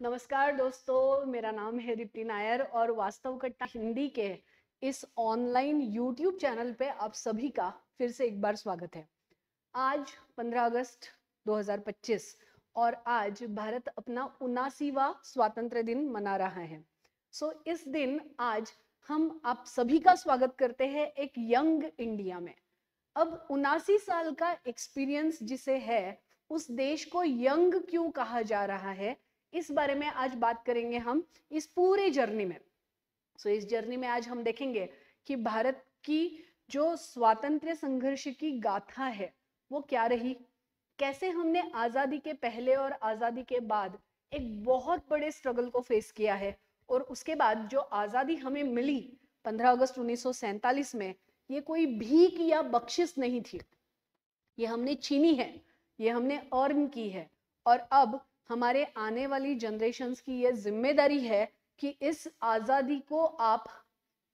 नमस्कार दोस्तों, मेरा नाम है दीप्ति नायर और वास्तव कट्टा हिंदी के इस ऑनलाइन यूट्यूब चैनल पे आप सभी का फिर से एक बार स्वागत है। आज 15 अगस्त 2025 और आज भारत अपना 79वां स्वातंत्र्य दिन मना रहा है। इस दिन आज हम आप सभी का स्वागत करते हैं एक यंग इंडिया में। अब 79 साल का एक्सपीरियंस जिसे है, उस देश को यंग क्यों कहा जा रहा है, इस बारे में आज बात करेंगे हम इस पूरे जर्नी में। इस जर्नी में आज हम देखेंगे कि भारत की जो स्वातंत्र्य संघर्ष की गाथा है वो क्या रही, कैसे हमने आजादी के पहले और आजादी के बाद एक बहुत बड़े स्ट्रगल को फेस किया है, और उसके बाद जो आजादी हमें मिली 15 अगस्त 1947 में, ये कोई भीख या बख्शिश नहीं थी, ये हमने छीनी है, ये हमने अर्न की है। और अब हमारे आने वाली जनरेशन्स की ये जिम्मेदारी है कि इस आजादी को आप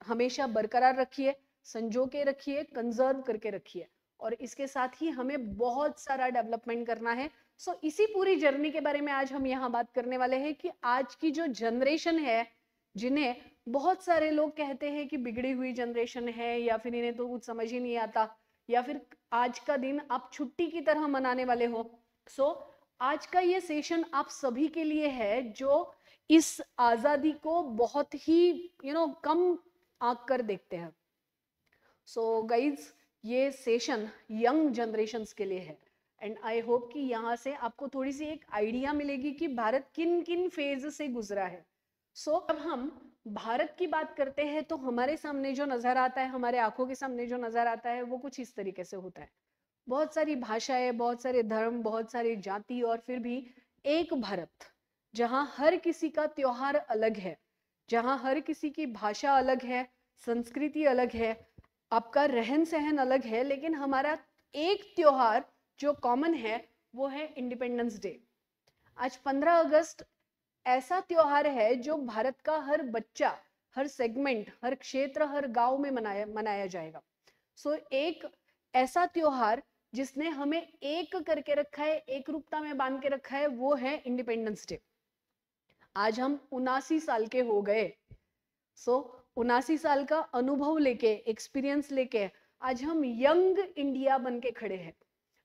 हमेशा बरकरार रखिए, संजो के रखिए, कंजर्व करके रखिए, और इसके साथ ही हमें बहुत सारा डेवलपमेंट करना है। इसी पूरी जर्नी के बारे में आज हम यहाँ बात करने वाले हैं कि आज की जो जनरेशन है, जिन्हें बहुत सारे लोग कहते हैं कि बिगड़ी हुई जनरेशन है, या फिर इन्हें तो कुछ समझ ही नहीं आता, या फिर आज का दिन आप छुट्टी की तरह मनाने वाले हो। आज का ये सेशन आप सभी के लिए है जो इस आजादी को बहुत ही कम आंक कर देखते हैं। गाइज, ये सेशन यंग जनरेशन्स के लिए है, एंड आई होप कि यहाँ से आपको थोड़ी सी एक आइडिया मिलेगी कि भारत किन किन फेज से गुजरा है। जब हम भारत की बात करते हैं तो हमारे सामने जो नजर आता है, हमारे आंखों के सामने जो नजर आता है, वो कुछ इस तरीके से होता है। बहुत सारी भाषाएं, बहुत सारे धर्म, बहुत सारी जाति, और फिर भी एक भारत जहां हर किसी का त्योहार अलग है, जहां हर किसी की भाषा अलग है, संस्कृति अलग है, आपका रहन सहन अलग है, लेकिन हमारा एक त्योहार जो कॉमन है वो है इंडिपेंडेंस डे। आज 15 अगस्त ऐसा त्योहार है जो भारत का हर बच्चा, हर सेगमेंट, हर क्षेत्र, हर गांव में मनाया जाएगा। एक ऐसा त्योहार जिसने हमें एक करके रखा है, एक रूपता में बांध के रखा है, वो है इंडिपेंडेंस डे। आज हम 79 साल के हो गए। 79 साल का अनुभव लेके, एक्सपीरियंस लेके आज हम यंग इंडिया बन के खड़े हैं।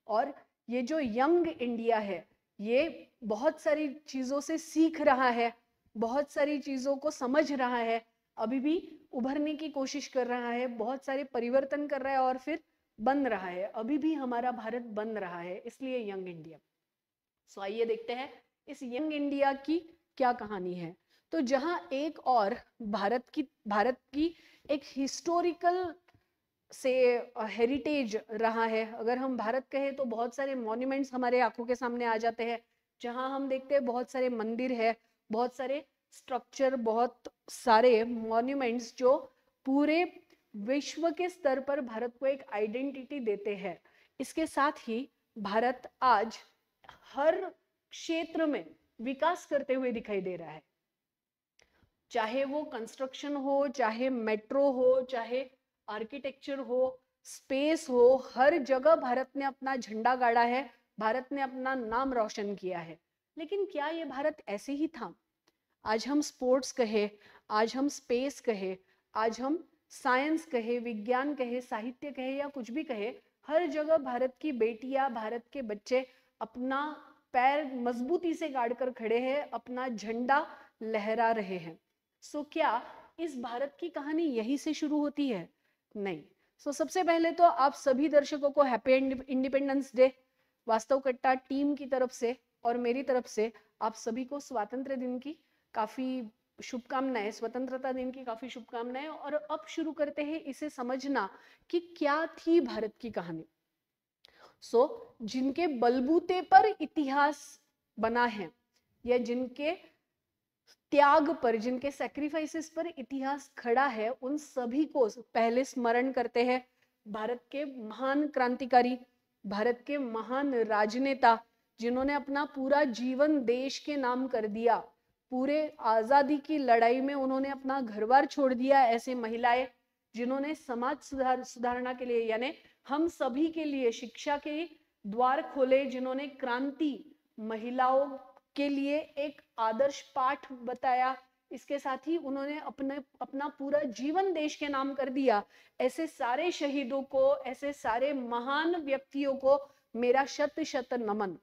और ये जो यंग इंडिया है, ये बहुत सारी चीजों से सीख रहा है, बहुत सारी चीजों को समझ रहा है, अभी भी उभरने की कोशिश कर रहा है, बहुत सारे परिवर्तन कर रहा है, और फिर बन रहा है, अभी भी हमारा भारत बन रहा है, इसलिए यंग इंडिया। आइए देखते हैं इस यंग इंडिया की क्या कहानी है। तो जहां एक और भारत की एक हिस्टोरिकल से हेरिटेज रहा है, अगर हम भारत कहें तो बहुत सारे मॉन्यूमेंट्स हमारे आंखों के सामने आ जाते हैं, जहां हम देखते हैं बहुत सारे मंदिर है, बहुत सारे स्ट्रक्चर, बहुत सारे मॉन्यूमेंट्स जो पूरे विश्व के स्तर पर भारत को एक आइडेंटिटी देते हैं। इसके साथ ही भारत आज हर क्षेत्र में विकास करते हुए दिखाई दे रहा है, चाहे वो कंस्ट्रक्शन हो, चाहे मेट्रो हो, चाहे आर्किटेक्चर हो, स्पेस हो, हर जगह भारत ने अपना झंडा गाड़ा है, भारत ने अपना नाम रोशन किया है। लेकिन क्या ये भारत ऐसे ही था? आज हम स्पोर्ट्स कहे, आज हम स्पेस कहे, आज हम साइंस कहे, विज्ञान कहे, साहित्य कहे, या कुछ भी कहे, हर जगह भारत की बेटियां, भारत के बच्चे अपना पैर मजबूती से गाड़ कर खड़े हैं, अपना झंडा लहरा रहे हैं। क्या इस भारत की कहानी यहीं से शुरू होती है? नहीं। सबसे पहले तो आप सभी दर्शकों को हैप्पी इंडिपेंडेंस डे। वास्तव कट्टा टीम की तरफ से और मेरी तरफ से आप सभी को स्वातंत्र्य दिन की काफी शुभकामनाएं, स्वतंत्रता दिन की काफी शुभकामनाएं। और अब शुरू करते हैं इसे समझना कि क्या थी भारत की कहानी। जिनके बलबूते पर इतिहास बना है, या जिनके त्याग पर, जिनके सैक्रिफाइसेस पर इतिहास खड़ा है, उन सभी को पहले स्मरण करते हैं। भारत के महान क्रांतिकारी, भारत के महान राजनेता, जिन्होंने अपना पूरा जीवन देश के नाम कर दिया, पूरे आजादी की लड़ाई में उन्होंने अपना घरबार छोड़ दिया। ऐसे महिलाएं जिन्होंने समाज सुधारना के लिए, यानी हम सभी के लिए शिक्षा के द्वार खोले, जिन्होंने क्रांति, महिलाओं के लिए एक आदर्श पाठ बताया। इसके साथ ही उन्होंने अपना पूरा जीवन देश के नाम कर दिया। ऐसे सारे शहीदों को, ऐसे सारे महान व्यक्तियों को मेरा शत शत नमन।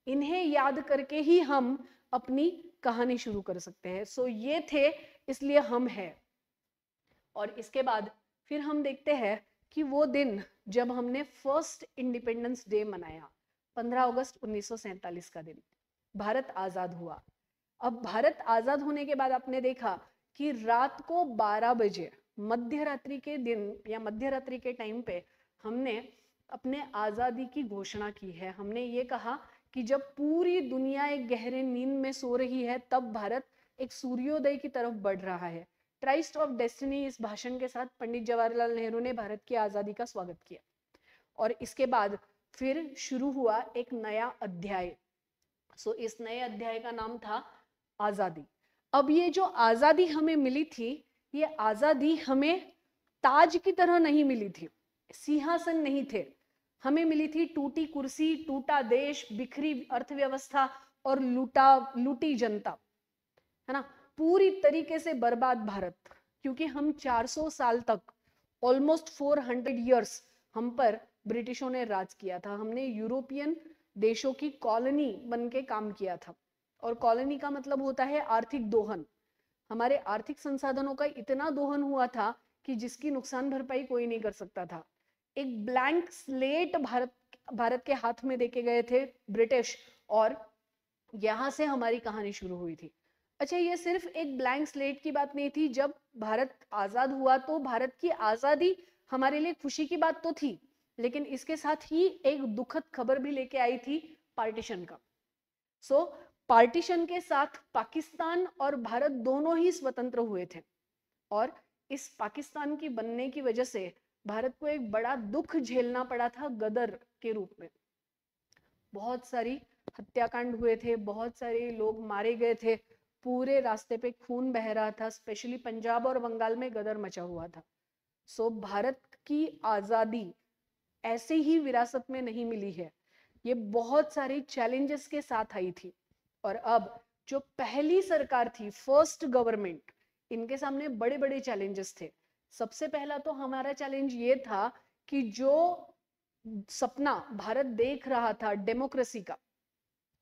इन्हें याद करके ही हम अपनी कहानी शुरू कर सकते हैं। सो ये थे, इसलिए हम हैं। और इसके बाद फिर हम देखते हैं कि वो दिन जब हमने फर्स्ट इंडिपेंडेंस डे मनाया, 15 अगस्त 1947 का दिन, भारत आजाद हुआ। अब भारत आजाद होने के बाद आपने देखा कि रात को 12 बजे मध्य रात्रि के दिन या मध्य रात्रि के टाइम पे हमने अपने आजादी की घोषणा की है। हमने ये कहा कि जब पूरी दुनिया एक गहरे नींद में सो रही है, तब भारत एक सूर्योदय की तरफ बढ़ रहा है। ट्राइस्ट ऑफ डेस्टिनी, इस भाषण के साथ पंडित जवाहरलाल नेहरू ने भारत की आजादी का स्वागत किया। और इसके बाद फिर शुरू हुआ एक नया अध्याय। सो इस नए अध्याय का नाम था आजादी। अब ये जो आजादी हमें मिली थी, ये आजादी हमें ताज की तरह नहीं मिली थी, सिंहासन नहीं थे, हमें मिली थी टूटी कुर्सी, टूटा देश, बिखरी अर्थव्यवस्था और लूटी जनता, है ना, पूरी तरीके से बर्बाद भारत। क्योंकि हम 400 साल तक, ऑलमोस्ट 400 इयर्स हम पर ब्रिटिशों ने राज किया था। हमने यूरोपियन देशों की कॉलोनी बन के काम किया था। और कॉलोनी का मतलब होता है आर्थिक दोहन। हमारे आर्थिक संसाधनों का इतना दोहन हुआ था कि जिसकी नुकसान भरपाई कोई नहीं कर सकता था। एक ब्लैंक स्लेट भारत के हाथ में देके गए थे ब्रिटिश, और यहां से हमारी कहानी शुरू हुई थी। अच्छा, ये सिर्फ एक ब्लैंक स्लेट की बात नहीं थी। जब भारत आजाद हुआ तो भारत की आजादी हमारे लिए खुशी की बात तो थी, लेकिन इसके साथ ही एक दुखद खबर भी लेके आई थी, पार्टीशन का। सो पार्टीशन के साथ पाकिस्तान और भारत दोनों ही स्वतंत्र हुए थे। और इस पाकिस्तान की बनने की वजह से भारत को एक बड़ा दुख झेलना पड़ा था, गदर के रूप में। बहुत सारी हत्याकांड हुए थे, बहुत सारे लोग मारे गए थे, पूरे रास्ते पे खून बह रहा था। स्पेशली पंजाब और बंगाल में गदर मचा हुआ था। सो भारत की आजादी ऐसे ही विरासत में नहीं मिली है, ये बहुत सारे चैलेंजेस के साथ आई थी। और अब जो पहली सरकार थी, फर्स्ट गवर्नमेंट, इनके सामने बड़े बड़े चैलेंजेस थे। सबसे पहला तो हमारा चैलेंज ये था कि जो सपना भारत देख रहा था डेमोक्रेसी का,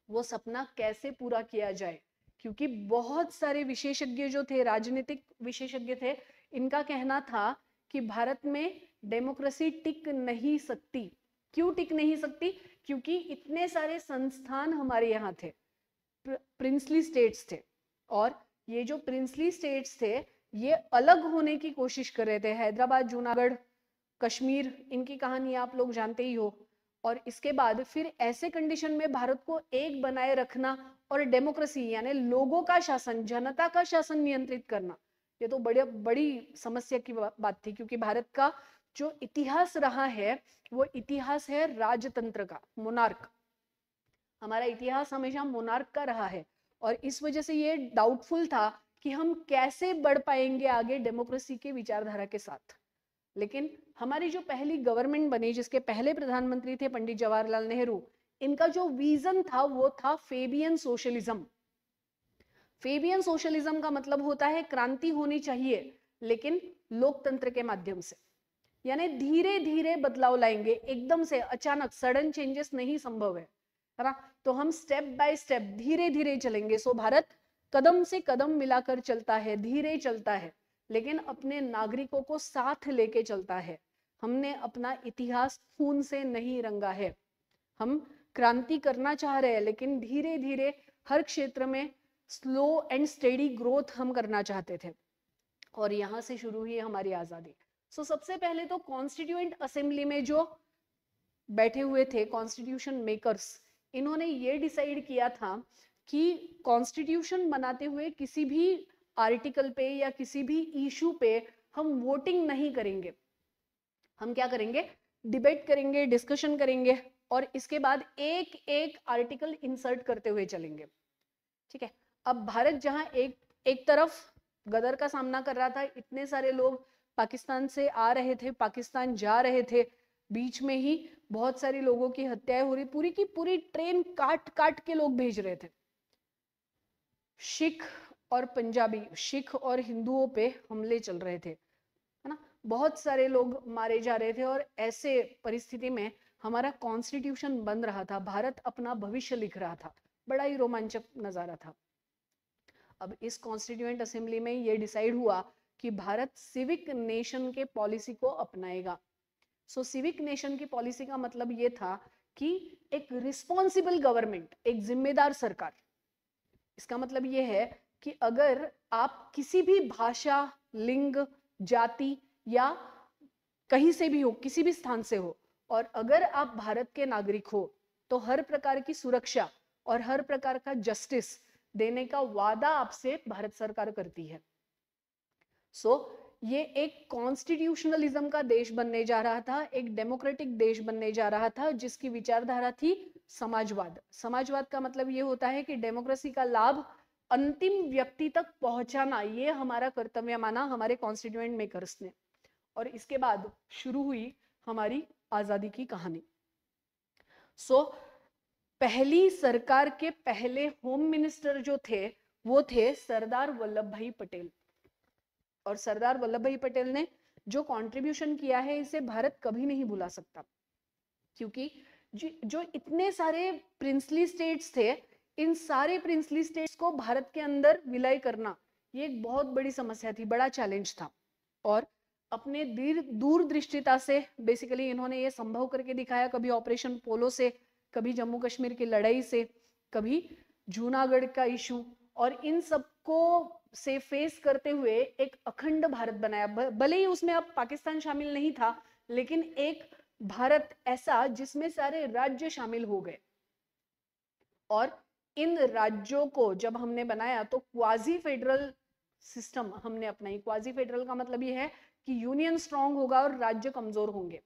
वो सपना कैसे पूरा किया जाए। क्योंकि बहुत सारे विशेषज्ञ जो थे, राजनीतिक विशेषज्ञ थे, इनका कहना था कि भारत में डेमोक्रेसी टिक नहीं सकती। क्यों टिक नहीं सकती? क्योंकि इतने सारे संस्थान हमारे यहाँ थे, प्रिंसली स्टेट्स थे, और ये जो प्रिंसली स्टेट्स थे ये अलग होने की कोशिश कर रहे थे। हैदराबाद, जूनागढ़, कश्मीर, इनकी कहानी आप लोग जानते ही हो। और इसके बाद फिर ऐसे कंडीशन में भारत को एक बनाए रखना और डेमोक्रेसी यानी लोगों का शासन, जनता का शासन नियंत्रित करना, ये तो बड़ी समस्या की बात थी। क्योंकि भारत का जो इतिहास रहा है वो इतिहास है राजतंत्र का, मोनार्क। हमारा इतिहास हमेशा मोनार्क का रहा है, और इस वजह से ये डाउटफुल था कि हम कैसे बढ़ पाएंगे आगे डेमोक्रेसी के विचारधारा के साथ। लेकिन हमारी जो पहली गवर्नमेंट बनी, जिसके पहले प्रधानमंत्री थे पंडित जवाहरलाल नेहरू, इनका जो विजन था वो था फेबियन सोशलिज्म। फेबियन सोशलिज्म का मतलब होता है क्रांति होनी चाहिए लेकिन लोकतंत्र के माध्यम से, यानी धीरे धीरे बदलाव लाएंगे, एकदम से अचानक सडन चेंजेस नहीं संभव है ना। तो हम स्टेप बाय स्टेप धीरे धीरे चलेंगे। सो भारत कदम से कदम मिलाकर चलता है, धीरे चलता है, लेकिन अपने नागरिकों को साथ लेके चलता है। हमने अपना इतिहास खून से नहीं रंगा है। हम क्रांति करना चाह रहे हैं, लेकिन धीरे धीरे हर क्षेत्र में स्लो एंड स्टेडी ग्रोथ हम करना चाहते थे। और यहां से शुरू हुई हमारी आजादी। सो सबसे पहले तो कॉन्स्टिट्यूएंट असेंबली में जो बैठे हुए थे कॉन्स्टिट्यूशन मेकर्स, इन्होंने ये डिसाइड किया था कि कॉन्स्टिट्यूशन बनाते हुए किसी भी आर्टिकल पे या किसी भी इशू पे हम वोटिंग नहीं करेंगे। हम क्या करेंगे? डिबेट करेंगे, डिस्कशन करेंगे, और इसके बाद एक एक आर्टिकल इंसर्ट करते हुए चलेंगे। ठीक है। अब भारत जहां एक तरफ गदर का सामना कर रहा था, इतने सारे लोग पाकिस्तान से आ रहे थे, पाकिस्तान जा रहे थे, बीच में ही बहुत सारे लोगों की हत्याएं हो रही, पूरी की पूरी ट्रेन काट काट के लोग भेज रहे थे। सिख और पंजाबी, सिख और हिंदुओं पे हमले चल रहे थे, है ना, बहुत सारे लोग मारे जा रहे थे, और ऐसे परिस्थिति में हमारा कॉन्स्टिट्यूशन बन रहा था, भारत अपना भविष्य लिख रहा था, बड़ा ही रोमांचक नजारा था। अब इस कॉन्स्टिट्यूएंट असेंबली में ये डिसाइड हुआ कि भारत सिविक नेशन के पॉलिसी को अपनाएगा। सो सिविक नेशन की पॉलिसी का मतलब ये था कि एक रिस्पॉन्सिबल गवर्नमेंट, एक जिम्मेदार सरकार। इसका मतलब ये है कि अगर आप किसी भी भाषा, लिंग, जाति या कहीं से भी हो, किसी भी स्थान से हो, और अगर आप भारत के नागरिक हो, तो हर प्रकार की सुरक्षा और हर प्रकार का जस्टिस देने का वादा आपसे भारत सरकार करती है। सो ये एक कॉन्स्टिट्यूशनलिज्म का देश बनने जा रहा था, एक डेमोक्रेटिक देश बनने जा रहा था, जिसकी विचारधारा थी समाजवाद। समाजवाद का मतलब ये होता है कि डेमोक्रेसी का लाभ अंतिम व्यक्ति तक पहुंचाना, ये हमारा कर्तव्य माना हमारे कॉन्स्टिट्यूएंट मेकर्स ने। और इसके बाद शुरू हुई हमारी आजादी की कहानी। पहली सरकार के पहले होम मिनिस्टर जो थे वो थे सरदार वल्लभ भाई पटेल। और सरदार वल्लभ भाई पटेल ने जो कंट्रीब्यूशन किया है, इसे भारत कभी नहीं भुला सकता, क्योंकि जो इतने सारे प्रिंसली स्टेट्स थे, इन सारे प्रिंसली स्टेट्स को भारत के अंदर विलय करना ये एक बहुत बड़ी समस्या थी, बड़ा चैलेंज था। और अपने दूरदृष्टिता से बेसिकली इन्होंने ये संभव करके दिखाया, कभी ऑपरेशन पोलो से, कभी जम्मू कश्मीर की लड़ाई से, कभी जूनागढ़ का इशू, और इन सबको से फेस करते हुए एक अखंड भारत बनाया। भले ही उसमें अब पाकिस्तान शामिल नहीं था, लेकिन एक भारत ऐसा जिसमें सारे राज्य शामिल हो गए। और इन राज्यों को जब हमने बनाया तो क्वाजी फेडरल सिस्टम हमने अपनाई। क्वाजी फेडरल का मतलब ये है कि यूनियन स्ट्रांग होगा और राज्य कमजोर होंगे।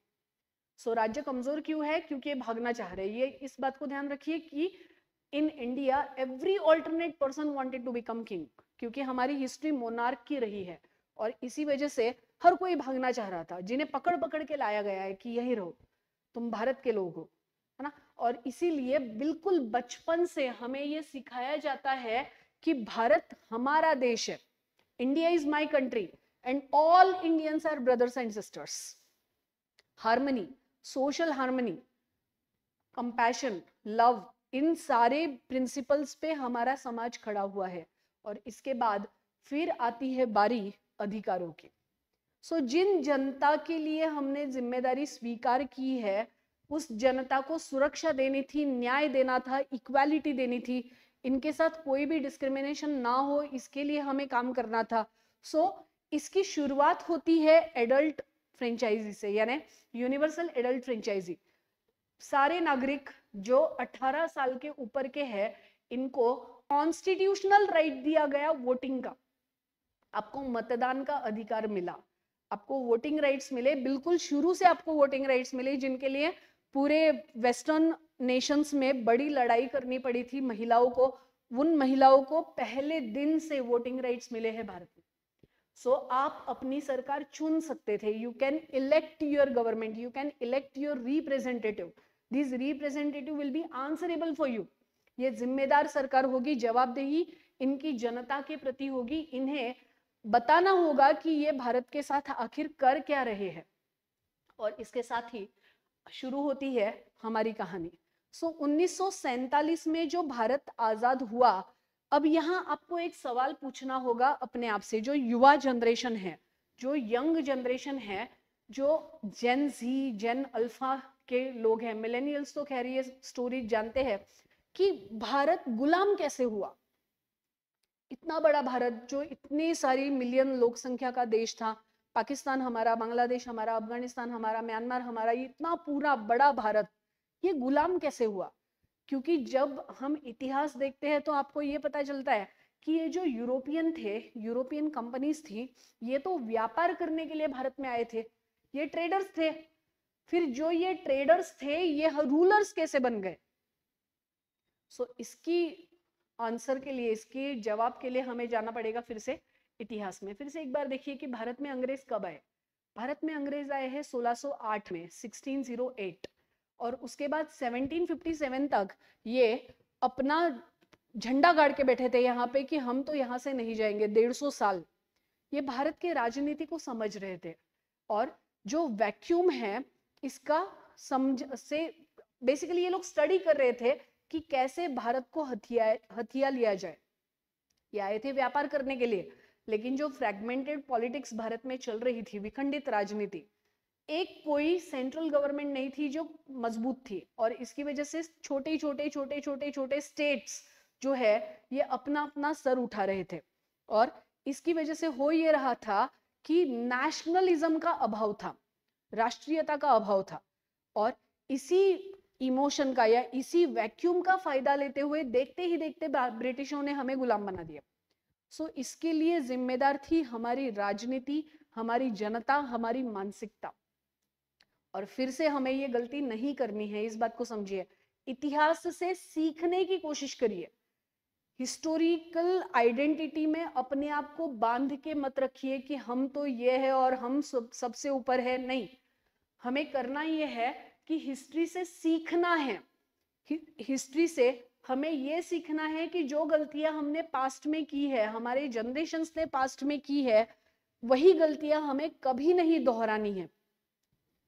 राज्य कमजोर क्यों है? क्योंकि ये भागना चाह रहे हैं। ये इस बात को ध्यान रखिए कि in India every alternate person wanted to become king, क्योंकि हमारी हिस्ट्री मोनार्क की रही है, और इसी वजह से हर कोई भागना चाह रहा था, जिन्हें पकड़ पकड़ के लाया गया है कि यही रहो, तुम भारत के लोग हो, है ना। और इसीलिए बिल्कुल बचपन से हमें ये सिखाया जाता है कि भारत हमारा देश है, India is my country and all Indians are brothers and sisters. Harmony, social harmony, compassion, love, इन सारे प्रिंसिपल्स पे हमारा समाज खड़ा हुआ है। और इसके बाद फिर आती है बारी अधिकारों की। जिन जनता के लिए हमने जिम्मेदारी स्वीकार की है, उस जनता को सुरक्षा देनी थी, न्याय देना था, इक्वालिटी देनी थी, इनके साथ कोई भी डिस्क्रिमिनेशन ना हो, इसके लिए हमें काम करना था। इसकी शुरुआत होती है एडल्ट फ्रेंचाइजी से, यानी यूनिवर्सल एडल्ट फ्रेंचाइजी। सारे नागरिक जो 18 साल के ऊपर के हैं, इनको कॉन्स्टिट्यूशनल राइट दिया गया वोटिंग का। आपको मतदान का अधिकार मिला, आपको वोटिंग राइट्स मिले, बिल्कुल शुरू से आपको वोटिंग राइट्स मिले, जिनके लिए पूरे वेस्टर्न नेशंस में बड़ी लड़ाई करनी पड़ी थी महिलाओं को। उन महिलाओं को पहले दिन से वोटिंग राइट्स मिले हैं भारत में। आप अपनी सरकार चुन सकते थे, you can elect your government, you can elect your representative, this representative will be answerable for you. ये जिम्मेदार सरकार होगी, जवाबदेही इनकी जनता के प्रति होगी, इन्हें बताना होगा कि ये भारत के साथ आखिर कर क्या रहे हैं। और इसके साथ ही शुरू होती है हमारी कहानी। 1947 में जो भारत आजाद हुआ, अब यहाँ आपको एक सवाल पूछना होगा अपने आप से, जो युवा जनरेशन है, जो यंग जनरेशन है, जो जेन जी, जेन अल्फा के लोग हैं, मिलेनियल्स तो खैर ये स्टोरी जानते हैं कि भारत गुलाम कैसे हुआ। इतना बड़ा भारत, जो इतनी सारी मिलियन लोक संख्या का देश था, पाकिस्तान हमारा, बांग्लादेश हमारा, अफगानिस्तान हमारा, म्यांमार हमारा, इतना पूरा बड़ा भारत, ये गुलाम कैसे हुआ? क्योंकि जब हम इतिहास देखते हैं तो आपको ये पता चलता है कि ये जो यूरोपियन थे, यूरोपियन कंपनीज थी, ये तो व्यापार करने के लिए भारत में आए थे, ये ट्रेडर्स थे। फिर जो ये ट्रेडर्स थे, ये रूलर्स कैसे बन गए? इसकी आंसर के लिए, इसके जवाब के लिए हमें जाना पड़ेगा फिर से इतिहास में। फिर से एक बार देखिए कि भारत में अंग्रेज कब आए। भारत में अंग्रेज आए हैं 1608 में, 1608, और उसके बाद 1757 तक ये अपना झंडा गाड़ के बैठे थे यहाँ पे कि हम तो यहाँ से नहीं जाएंगे 150 साल। ये भारत के राजनीति को समझ रहे थे और जो वैक्यूम है इसका समझ से बेसिकली ये लोग स्टडी कर रहे थे कि कैसे भारत को हथिया लिया जाए। ये आए थे व्यापार करने के लिए, लेकिन जो फ्रैगमेंटेड पॉलिटिक्स भारत में चल रही थी, विखंडित राजनीति, एक कोई सेंट्रल गवर्नमेंट नहीं थी जो मजबूत थी और इसकी वजह से छोटे छोटे छोटे छोटे छोटे स्टेट्स जो है ये अपना अपना सर उठा रहे थे और इसकी वजह से हो ये रहा था कि नेशनलिज्म का अभाव था, राष्ट्रीयता का अभाव था और इसी इमोशन का या इसी वैक्यूम का फायदा लेते हुए देखते ही देखते ब्रिटिशों ने हमें गुलाम बना दिया। सो इसके लिए जिम्मेदार थी हमारी राजनीति, हमारी जनता, हमारी मानसिकता। और फिर से हमें ये गलती नहीं करनी है, इस बात को समझिए। इतिहास से सीखने की कोशिश करिए। हिस्टोरिकल आइडेंटिटी में अपने आप को बांध के मत रखिए कि हम तो ये है और हम सबसे ऊपर है। नहीं, हमें करना ये है कि हिस्ट्री से सीखना है। हिस्ट्री से हमें ये सीखना है कि जो गलतियां हमने पास्ट में की है, हमारे जनरेशंस ने पास्ट में की है, वही गलतियां हमें कभी नहीं दोहरानी है।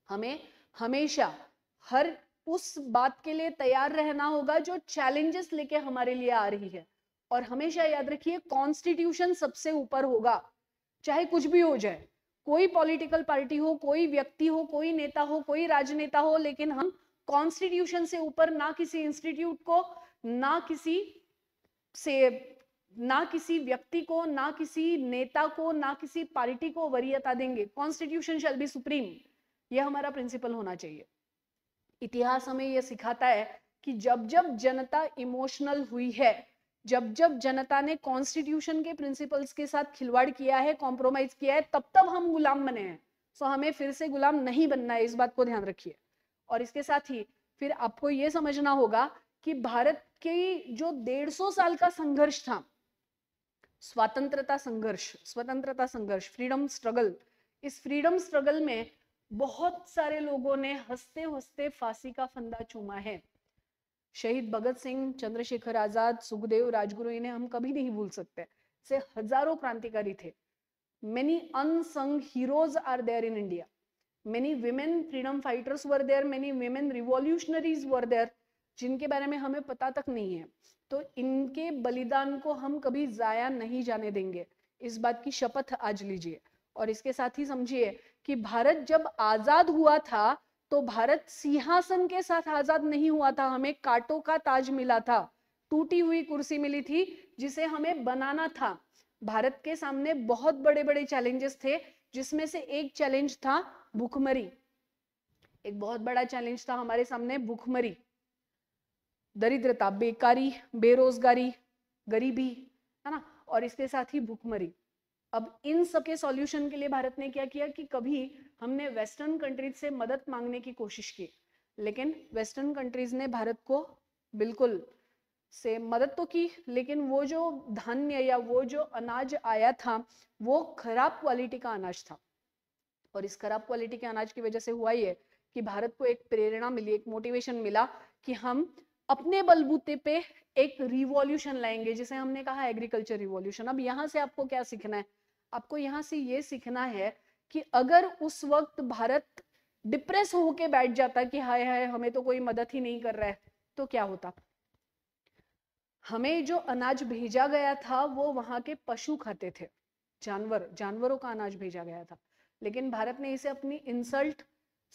हमें हमेशा हर उस बात के लिए तैयार रहना होगा जो चैलेंजेस लेके हमारे लिए आ रही है। और हमेशा याद रखिए, कॉन्स्टिट्यूशन सबसे ऊपर होगा, चाहे कुछ भी हो जाए। कोई पॉलिटिकल पार्टी हो, कोई व्यक्ति हो, कोई नेता हो, कोई राजनेता हो, लेकिन हम कॉन्स्टिट्यूशन से ऊपर ना किसी इंस्टीट्यूट को, ना किसी व्यक्ति को, ना किसी नेता को, ना किसी पार्टी को वरीयता देंगे। कॉन्स्टिट्यूशन शैल बी सुप्रीम, यह हमारा प्रिंसिपल होना चाहिए। इतिहास हमें यह सिखाता है कि जब जब जनता इमोशनल हुई है, जब जब जनता ने कॉन्स्टिट्यूशन के प्रिंसिपल्स के साथ खिलवाड़ किया है, कॉम्प्रोमाइज किया है, तब तब हम गुलाम बने हैं। सो हमें फिर से गुलाम नहीं बनना है, इस बात को ध्यान रखिए। और इसके साथ ही फिर आपको यह समझना होगा कि भारत की जो 150 साल का संघर्ष था, स्वतंत्रता संघर्ष, फ्रीडम स्ट्रगल, इस फ्रीडम स्ट्रगल में बहुत सारे लोगों ने हंसते हंसते फांसी का फंदा चूमा है। शहीद भगत सिंह, चंद्रशेखर आजाद, सुखदेव, राजगुरु, इन्हें हम कभी नहीं भूल सकते। से हजारों क्रांतिकारी थे। Many unsung heroes are there in India. Many women freedom fighters were there. Many women revolutionaries were there, जिनके बारे में हमें पता तक नहीं है। तो इनके बलिदान को हम कभी जाया नहीं जाने देंगे, इस बात की शपथ आज लीजिए। और इसके साथ ही समझिए कि भारत जब आजाद हुआ था तो भारत सिंहासन के साथ आजाद नहीं हुआ था, हमें कांटों का ताज मिला था, टूटी हुई कुर्सी मिली थी जिसे हमें बनाना था। भारत के सामने बहुत बड़े बड़े चैलेंजेस थे, जिसमें से एक चैलेंज था भूखमरी। एक बहुत बड़ा चैलेंज था हमारे सामने भूखमरी, दरिद्रता, बेकारी, बेरोजगारी, गरीबी, है ना, और इसके साथ ही भूखमरी। अब इन सब के सॉल्यूशन के लिए भारत ने क्या किया कि कभी हमने वेस्टर्न कंट्रीज से मदद मांगने की कोशिश की, लेकिन वेस्टर्न कंट्रीज ने भारत को बिल्कुल से मदद तो की, लेकिन वो जो धान्य या वो जो अनाज आया था वो खराब क्वालिटी का अनाज था। और इस खराब क्वालिटी के अनाज की वजह से हुआ ये कि भारत को एक प्रेरणा मिली, एक मोटिवेशन मिला कि हम अपने बलबूते पे एक रिवॉल्यूशन लाएंगे, जिसे हमने कहा एग्रीकल्चर रिवॉल्यूशन। अब यहाँ से आपको क्या सीखना है? आपको यहाँ से ये सीखना है कि अगर उस वक्त भारत डिप्रेस होके बैठ जाता कि हाय हाय हमें तो कोई मदद ही नहीं कर रहा है, तो क्या होता? हमें जो अनाज भेजा गया था वो वहां के पशु खाते थे, जानवरों का अनाज भेजा गया था। लेकिन भारत ने इसे अपनी इंसल्ट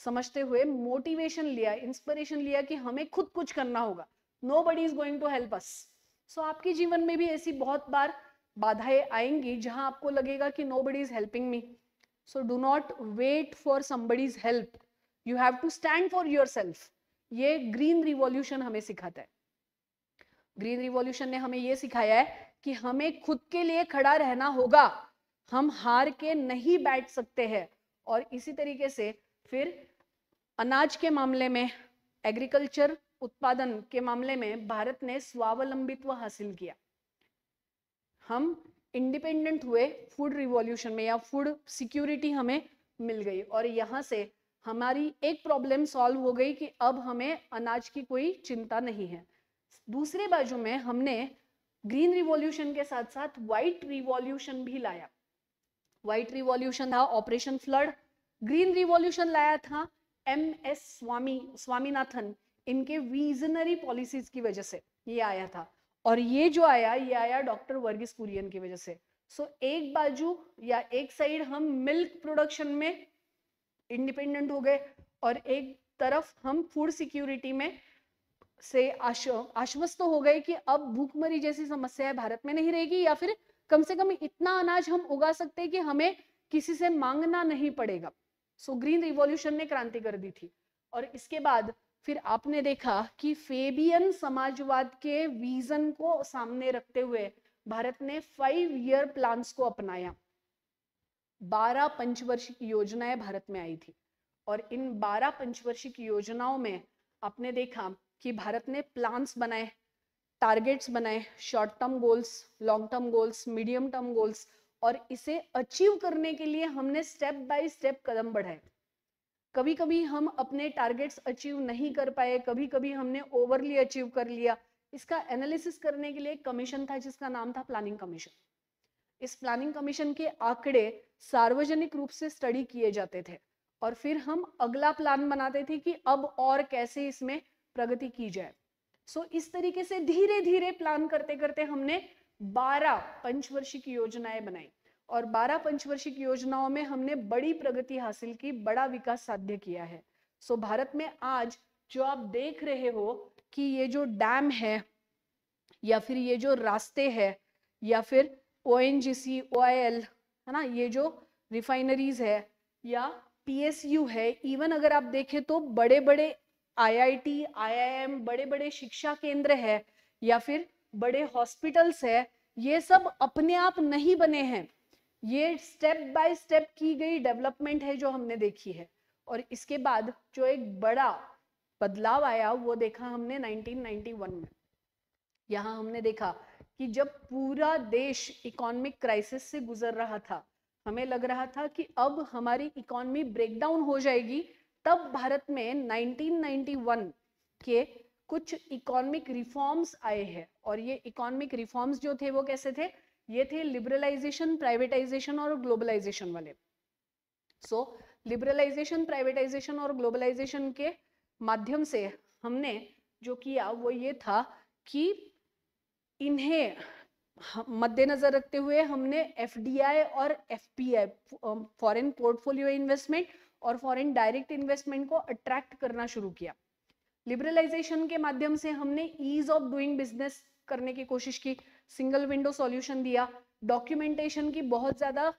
समझते हुए मोटिवेशन लिया, इंस्पिरेशन लिया कि हमें खुद कुछ करना होगा। Nobody is going to help us. So आपके जीवन में भी ऐसी बहुत बार बाधाएं आएंगी जहां आपको लगेगा कि nobody is helping me. So do not wait for somebody's help, you have to stand for yourself. ये ग्रीन रिवॉल्यूशन हमें सिखाता है। ग्रीन रिवॉल्यूशन ने हमें यह सिखाया है कि हमें खुद के लिए खड़ा रहना होगा, हम हार के नहीं बैठ सकते हैं। और इसी तरीके से फिर अनाज के मामले में, एग्रीकल्चर उत्पादन के मामले में भारत ने स्वावलंबित्व हासिल किया। हम इंडिपेंडेंट हुए फूड रिवॉल्यूशन में, या फूड सिक्योरिटी हमें मिल गई। और यहां से हमारी एक प्रॉब्लम सॉल्व हो गई कि अब हमें अनाज की कोई चिंता नहीं है। दूसरे बाजू में हमने ग्रीन रिवॉल्यूशन के साथ साथ व्हाइट रिवॉल्यूशन भी लाया। व्हाइट रिवॉल्यूशन था ऑपरेशन फ्लड, ग्रीन रिवॉल्यूशन लाया था MS स्वामीनाथन, इनके विजनरी पॉलिसीज की वजह से ये आया था। और ये जो आया, ये आया डॉक्टर वर्गीस कुरियन की वजह से। सो एक बाजू या एक साइड हम मिल्क प्रोडक्शन में इंडिपेंडेंट हो गए और एक तरफ हम फूड सिक्योरिटी में से आश्वस्त हो गए कि अब भूखमरी जैसी समस्याएं भारत में नहीं रहेगी, या फिर कम से कम इतना अनाज हम उगा सकते हैं कि हमें किसी से मांगना नहीं पड़ेगा। सो ग्रीन रिवॉल्यूशन ने क्रांति कर दी थी। और इसके बाद फिर आपने देखा कि फेबियन समाजवाद के विजन को सामने रखते हुए भारत ने 5 ईयर प्लान्स को अपनाया। 12 पंचवर्षिक योजनाएं भारत में आई थी और इन 12 पंचवर्षिक योजनाओं में आपने देखा कि भारत ने प्लान्स बनाए, टारगेट्स बनाए, short term goals, long term goals, medium term goals, और इसे अचीव करने के लिए हमने स्टेप बाय स्टेप कदम बढ़ाए। कभी कभी हम अपने टारगेट्स अचीव नहीं कर पाए, कभी कभी हमने ओवरली अचीव कर लिया। इसका एनालिसिस करने के लिए एक कमीशन था जिसका नाम था प्लानिंग कमीशन। इस प्लानिंग कमीशन के आंकड़े सार्वजनिक रूप से स्टडी किए जाते थे और फिर हम अगला प्लान बनाते थे कि अब और कैसे इसमें प्रगति की जाए। सो इस तरीके से धीरे धीरे प्लान करते करते हमने 12 पंचवर्षिक योजनाएं बनाई और 12 पंचवर्षिक योजनाओं में हमने बड़ी प्रगति हासिल की, बड़ा विकास साध्य किया है। सो भारत में आज जो आप देख रहे हो कि ये जो डैम है या फिर ये जो रास्ते है या फिर ONGC, OIL है ना, ये जो रिफाइनरीज है या PSU है, इवन अगर आप देखें तो बड़े बड़े IIT, IIM, बड़े बड़े शिक्षा केंद्र है या फिर बड़े हॉस्पिटल्स है, ये सब अपने आप नहीं बने हैं। ये स्टेप बाय स्टेप की गई डेवलपमेंट है जो हमने देखी है। और इसके बाद जो एक बड़ा बदलाव आया वो देखा हमने 1991 में। यहाँ हमने देखा कि जब पूरा देश इकोनॉमिक क्राइसिस से गुजर रहा था, हमें लग रहा था कि अब हमारी इकोनॉमी ब्रेकडाउन हो जाएगी, तब भारत में 1991 के कुछ इकोनॉमिक रिफॉर्म्स आए हैं। और ये इकोनॉमिक रिफॉर्म्स जो थे वो कैसे थे? ये थे लिबरलाइजेशन, प्राइवेटाइजेशन और ग्लोबलाइजेशन वाले। सो लिबरलाइजेशन, प्राइवेटाइजेशन और ग्लोबलाइजेशन के माध्यम से हमने जो किया वो ये था कि इन्हें मद्देनजर रखते हुए हमने FDI और FPI, फॉरेन पोर्टफोलियो इन्वेस्टमेंट और फॉरेन डायरेक्ट इन्वेस्टमेंट को अट्रैक्ट करना शुरू किया। लिबरलाइजेशन के माध्यम से हमने ईज ऑफ डूइंग बिजनेस करने की कोशिश की, सिंगल विंडो सॉल्यूशन दिया, डॉक्यूमेंटेशन की बहुत ज्यादा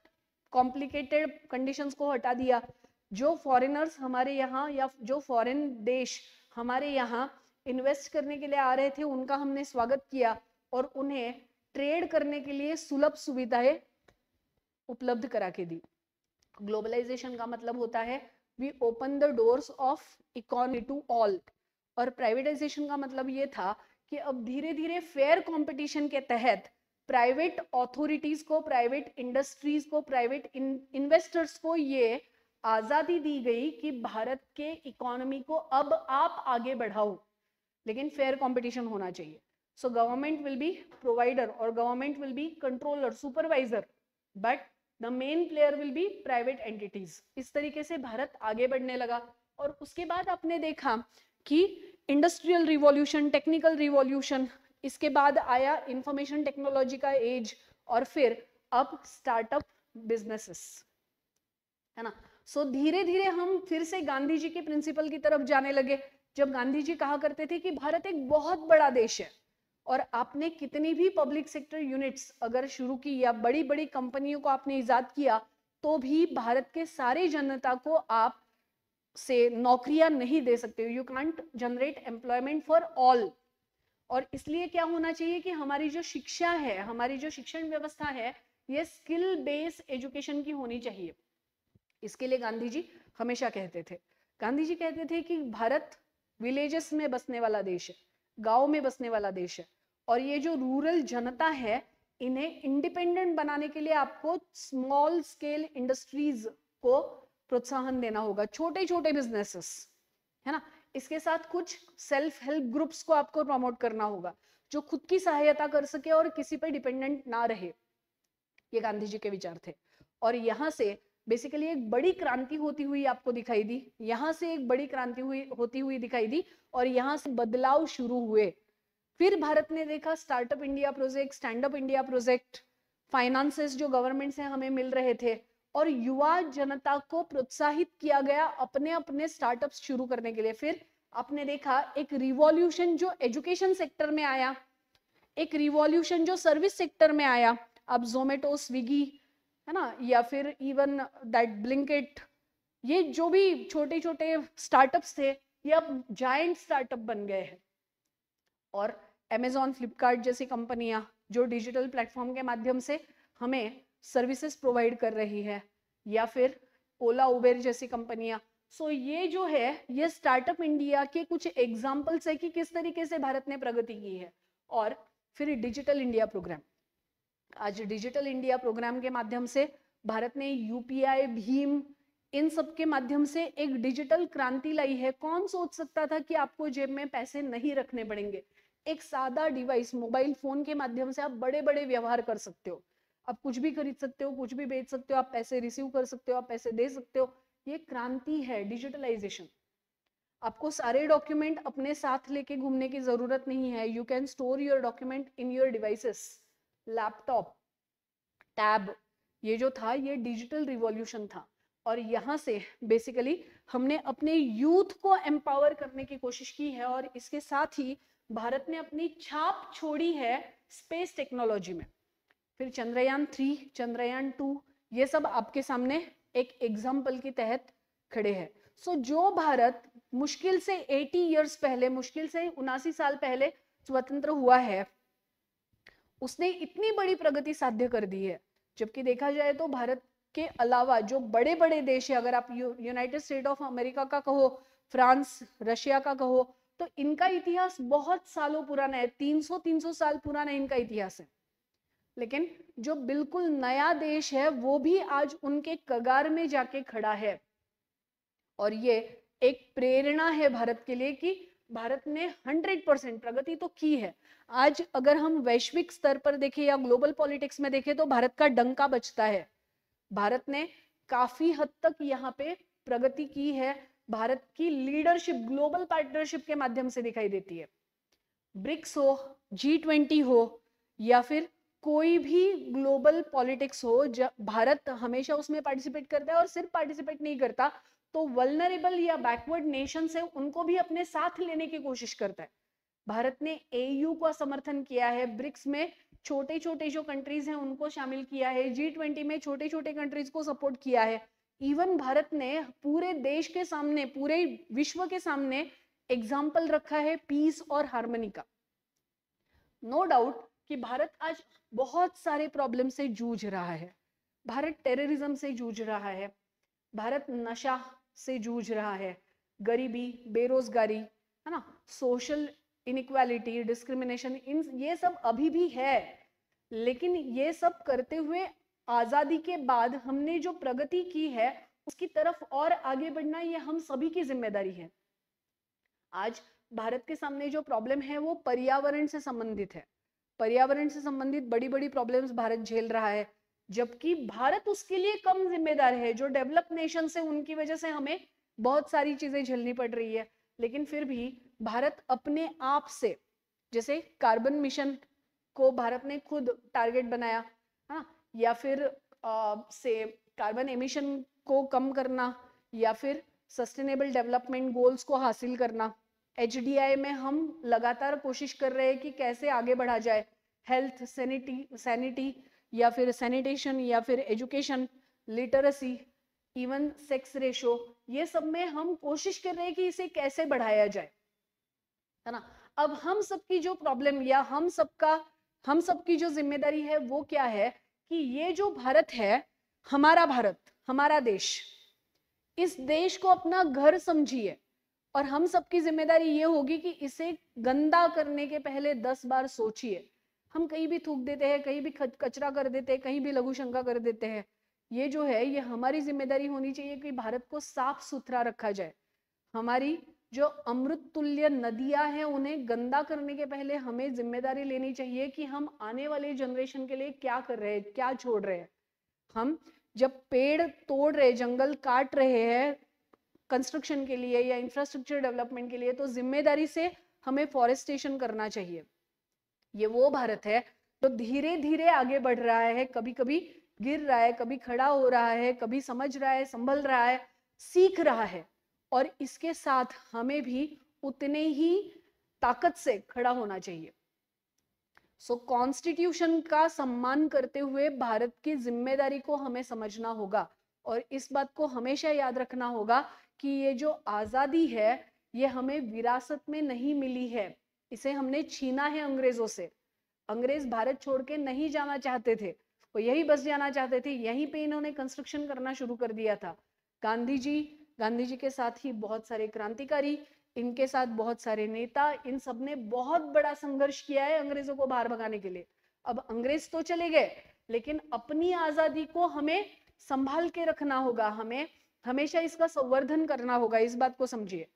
कॉम्प्लिकेटेड कंडीशंस को हटा दिया। जो फॉरेनर्स हमारे यहाँ या जो फॉरेन देश हमारे यहाँ इन्वेस्ट करने के लिए आ रहे थे उनका हमने स्वागत किया और उन्हें ट्रेड करने के लिए सुलभ सुविधाएं उपलब्ध करा के दी। ग्लोबलाइजेशन का मतलब होता है we open the doors of economy to all. और प्राइवेटाइजेशन का मतलब ये था कि अब धीरे धीरे फेयर कंपटीशन के तहत प्राइवेट अथॉरिटीज को, प्राइवेट इंडस्ट्रीज को, प्राइवेट इन्वेस्टर्स को ये आजादी दी गई कि भारत के इकोनॉमी को अब आप आगे बढ़ाओ, लेकिन फेयर कंपटीशन होना चाहिए। So government will be provider or government will be controller, supervisor, but the main player will be private entities. इस तरीके से भारत आगे बढ़ने लगा। और उसके बाद आपने देखा कि इंडस्ट्रियल रिवॉल्यूशन, टेक्निकल रिवॉल्यूशन, इसके बाद आया इंफॉर्मेशन टेक्नोलॉजी का एज और फिर अब स्टार्टअप बिजनेसेस, है ना। सो धीरे धीरे हम फिर से गांधी जी के प्रिंसिपल की तरफ जाने लगे। जब गांधी जी कहा करते थे कि भारत एक बहुत बड़ा देश है और आपने कितनी भी पब्लिक सेक्टर यूनिट्स अगर शुरू की या बड़ी बड़ी कंपनियों को आपने इजाद किया तो भी भारत के सारे जनता को आप से नौकरियां नहीं दे सकते, you can't generate employment for all. और इसलिए क्या होना चाहिए कि हमारी जो शिक्षा है, हमारी जो शिक्षण व्यवस्था है, ये स्किल बेस्ड एजुकेशन की होनी चाहिए। इसके लिए गांधी जी हमेशा कहते थे, गांधी जी कहते थे कि भारत विलेजेस में बसने वाला देश है, गांव में बसने वाला देश है, और ये जो रूरल जनता है इन्हें इंडिपेंडेंट बनाने के लिए आपको स्मॉल स्केल इंडस्ट्रीज को प्रोत्साहन देना होगा, छोटे छोटे बिजनेसेस, है ना। इसके साथ कुछ सेल्फ हेल्प ग्रुप्स को आपको प्रमोट करना होगा। जो खुद की सहायता कर सके और किसी पे डिपेंडेंट ना रहे। ये गांधी जी के विचार थे। और यहाँ से बेसिकली एक बड़ी क्रांति होती हुई आपको दिखाई दी, यहाँ से एक बड़ी क्रांति होती हुई दिखाई दी, और यहाँ से बदलाव शुरू हुए। फिर भारत ने देखा startup India project, stand up India project, finances जो गवर्नमेंट से हमें मिल रहे थे, और युवा जनता को प्रोत्साहित किया गया अपने अपने स्टार्टअप्स शुरू करने के लिए। फिर आपने देखा एक रिवॉल्यूशन जो एजुकेशन सेक्टर में आया, एक रिवॉल्यूशन जो सर्विस सेक्टर में आया। अब जोमेटो, स्विगी, है ना, या फिर इवन दैट ब्लिंकिट, ये जो भी छोटे छोटे स्टार्टअप्स थे ये अब जायंट स्टार्टअप बन गए हैं। और अमेजॉन, फ्लिपकार्ट जैसी कंपनियां जो डिजिटल प्लेटफॉर्म के माध्यम से हमें सर्विसेज प्रोवाइड कर रही है, या फिर ओला, उबेर जैसी कंपनियां। सो ये जो है ये स्टार्टअप इंडिया के कुछ एग्जाम्पल्स है कि किस तरीके से भारत ने प्रगति की है। और फिर डिजिटल इंडिया प्रोग्राम, आज डिजिटल इंडिया प्रोग्राम के माध्यम से भारत ने यूपीआई, भीम, इन सब के माध्यम से एक डिजिटल क्रांति लाई है। कौन सोच सकता था कि आपको जेब में पैसे नहीं रखने पड़ेंगे, एक सादा डिवाइस, मोबाइल फोन के माध्यम से आप बड़े बड़े व्यवहार कर सकते हो, आप कुछ भी खरीद सकते हो, कुछ भी बेच सकते हो, आप पैसे रिसीव कर सकते हो, आप पैसे दे सकते हो। ये क्रांति है डिजिटलाइजेशन। आपको सारे डॉक्यूमेंट अपने साथ लेके घूमने की जरूरत नहीं है। You can store your document in your devices, laptop, tab. ये जो था ये डिजिटल रिवॉल्यूशन था। और यहाँ से बेसिकली हमने अपने यूथ को एम्पावर करने की कोशिश की है, और इसके साथ ही भारत ने अपनी छाप छोड़ी है स्पेस टेक्नोलॉजी में। फिर चंद्रयान 3, चंद्रयान 2, ये सब आपके सामने एक एग्जाम्पल के तहत खड़े हैं। सो जो भारत मुश्किल से 80 इयर्स पहले, मुश्किल से 79 साल पहले स्वतंत्र हुआ है, उसने इतनी बड़ी प्रगति साध्य कर दी है। जबकि देखा जाए तो भारत के अलावा जो बड़े बड़े देश है, अगर आप यूनाइटेड स्टेट ऑफ अमेरिका का कहो, फ्रांस, रशिया का कहो, तो इनका इतिहास बहुत सालों पुराना है, 300 साल पुराना इनका इतिहास है। लेकिन जो बिल्कुल नया देश है वो भी आज उनके कगार में जाके खड़ा है। और ये एक प्रेरणा है भारत के लिए कि भारत ने 100% प्रगति तो की है। आज अगर हम वैश्विक स्तर पर देखें या ग्लोबल पॉलिटिक्स में देखें तो भारत का डंका बजता है। भारत ने काफी हद तक यहाँ पे प्रगति की है। भारत की लीडरशिप ग्लोबल पार्टनरशिप के माध्यम से दिखाई देती है। ब्रिक्स हो, G20 हो, या फिर कोई भी ग्लोबल पॉलिटिक्स हो, भारत हमेशा उसमें पार्टिसिपेट करता है। और सिर्फ पार्टिसिपेट नहीं करता तो वल्नरेबल या बैकवर्ड नेशंस है उनको भी अपने साथ लेने की कोशिश करता है। भारत ने AU का समर्थन किया है, ब्रिक्स में छोटे छोटे जो कंट्रीज हैं उनको शामिल किया है, G20 में छोटे छोटे कंट्रीज को सपोर्ट किया है। इवन भारत ने पूरे देश के सामने, पूरे विश्व के सामने एग्जाम्पल रखा है पीस और हार्मनी का। नो डाउट कि भारत आज बहुत सारे प्रॉब्लम से जूझ रहा है। भारत टेररिज्म से जूझ रहा है, भारत नशा से जूझ रहा है, गरीबी, बेरोजगारी, है ना, सोशल इनइक्वालिटी, डिस्क्रिमिनेशन, इन ये सब अभी भी है। लेकिन ये सब करते हुए आजादी के बाद हमने जो प्रगति की है उसकी तरफ और आगे बढ़ना ये हम सभी की जिम्मेदारी है। आज भारत के सामने जो प्रॉब्लम है वो पर्यावरण से संबंधित है। पर्यावरण से संबंधित बड़ी बड़ी प्रॉब्लम्स भारत झेल रहा है, जबकि भारत उसके लिए कम जिम्मेदार है। जो डेवलप नेशन है उनकी वजह से हमें बहुत सारी चीजें झेलनी पड़ रही है। लेकिन फिर भी भारत अपने आप से, जैसे कार्बन मिशन को भारत ने खुद टारगेट बनाया, हाँ, या फिर से कार्बन एमिशन को कम करना, या फिर सस्टेनेबल डेवलपमेंट गोल्स को हासिल करना। HDI में हम लगातार कोशिश कर रहे हैं कि कैसे आगे बढ़ा जाए। हेल्थ, सैनिटी या फिर सैनिटेशन, या फिर education, literacy, even sex ratio, ये सब में हम कोशिश कर रहे हैं कि इसे कैसे बढ़ाया जाए, है ना। अब हम सबकी जो प्रॉब्लम या हम सबकी जो जिम्मेदारी है वो क्या है कि ये जो भारत है, हमारा भारत, हमारा देश, इस देश को अपना घर समझिए। और हम सबकी जिम्मेदारी ये होगी कि इसे गंदा करने के पहले 10 बार सोचिए। हम कहीं भी थूक देते हैं, कहीं भी कचरा कर देते हैं, कहीं भी लघु शंका कर देते हैं। ये जो है ये हमारी जिम्मेदारी होनी चाहिए कि भारत को साफ सुथरा रखा जाए। हमारी जो अमृत तुल्य नदियां हैं उन्हें गंदा करने के पहले हमें जिम्मेदारी लेनी चाहिए कि हम आने वाले जनरेशन के लिए क्या कर रहे हैं, क्या छोड़ रहे हैं। हम जब पेड़ तोड़ रहे, जंगल काट रहे हैं कंस्ट्रक्शन के लिए या इंफ्रास्ट्रक्चर डेवलपमेंट के लिए, तो जिम्मेदारी से हमें फॉरेस्टेशन करना चाहिए। ये वो भारत है जो धीरे धीरे आगे बढ़ रहा है, कभी कभी गिर रहा है, कभी खड़ा हो रहा है, कभी समझ रहा है, संभल रहा है, सीख रहा है, और इसके साथ हमें भी उतने ही ताकत से खड़ा होना चाहिए। सो कॉन्स्टिट्यूशन का सम्मान करते हुए भारत की जिम्मेदारी को हमें समझना होगा, और इस बात को हमेशा याद रखना होगा कि ये जो आजादी है ये हमें विरासत में नहीं मिली है, इसे हमने छीना है अंग्रेजों से। अंग्रेज भारत छोड़ के नहीं जाना चाहते थे, वो यही बस जाना चाहते थे, यहीं पे इन्होंने कंस्ट्रक्शन करना शुरू कर दिया था। गांधी जी के साथ ही बहुत सारे क्रांतिकारी, इनके साथ बहुत सारे नेता, इन सब ने बहुत बड़ा संघर्ष किया है अंग्रेजों को बाहर भगाने के लिए। अब अंग्रेज तो चले गए, लेकिन अपनी आजादी को हमें संभाल के रखना होगा, हमें हमेशा इसका संवर्धन करना होगा, इस बात को समझिए।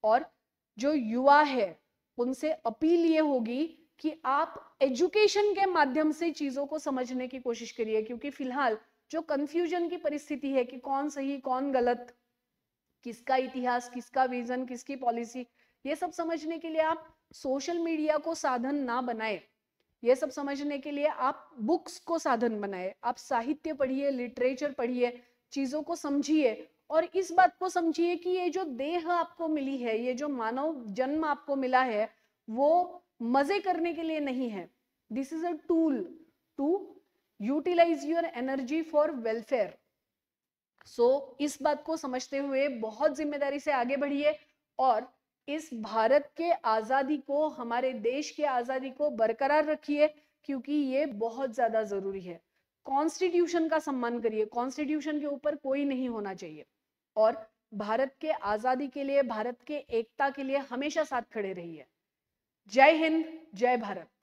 और जो युवा है उनसे अपील ये होगी कि आप एजुकेशन के माध्यम से चीजों को समझने की कोशिश करिए, क्योंकि फिलहाल जो कंफ्यूजन की परिस्थिति है कि कौन सही कौन गलत, किसका इतिहास, किसका विजन, किसकी पॉलिसी, ये सब समझने के लिए आप सोशल मीडिया को साधन ना बनाए। ये सब समझने के लिए आप बुक्स को साधन बनाए, आप साहित्य पढ़िए, लिटरेचर पढ़िए, चीजों को समझिए, और इस बात को समझिए कि ये जो देह आपको मिली है, ये जो मानव जन्म आपको मिला है, वो मजे करने के लिए नहीं है। This is a tool to utilize your energy for welfare. So इस बात को समझते हुए बहुत जिम्मेदारी से आगे बढ़िए, और इस भारत के आजादी को, हमारे देश के आजादी को बरकरार रखिए, क्योंकि ये बहुत ज्यादा जरूरी है। कॉन्स्टिट्यूशन का सम्मान करिए, कॉन्स्टिट्यूशन के ऊपर कोई नहीं होना चाहिए, और भारत के आजादी के लिए, भारत के एकता के लिए हमेशा साथ खड़े रहिए। जय हिंद, जय भारत।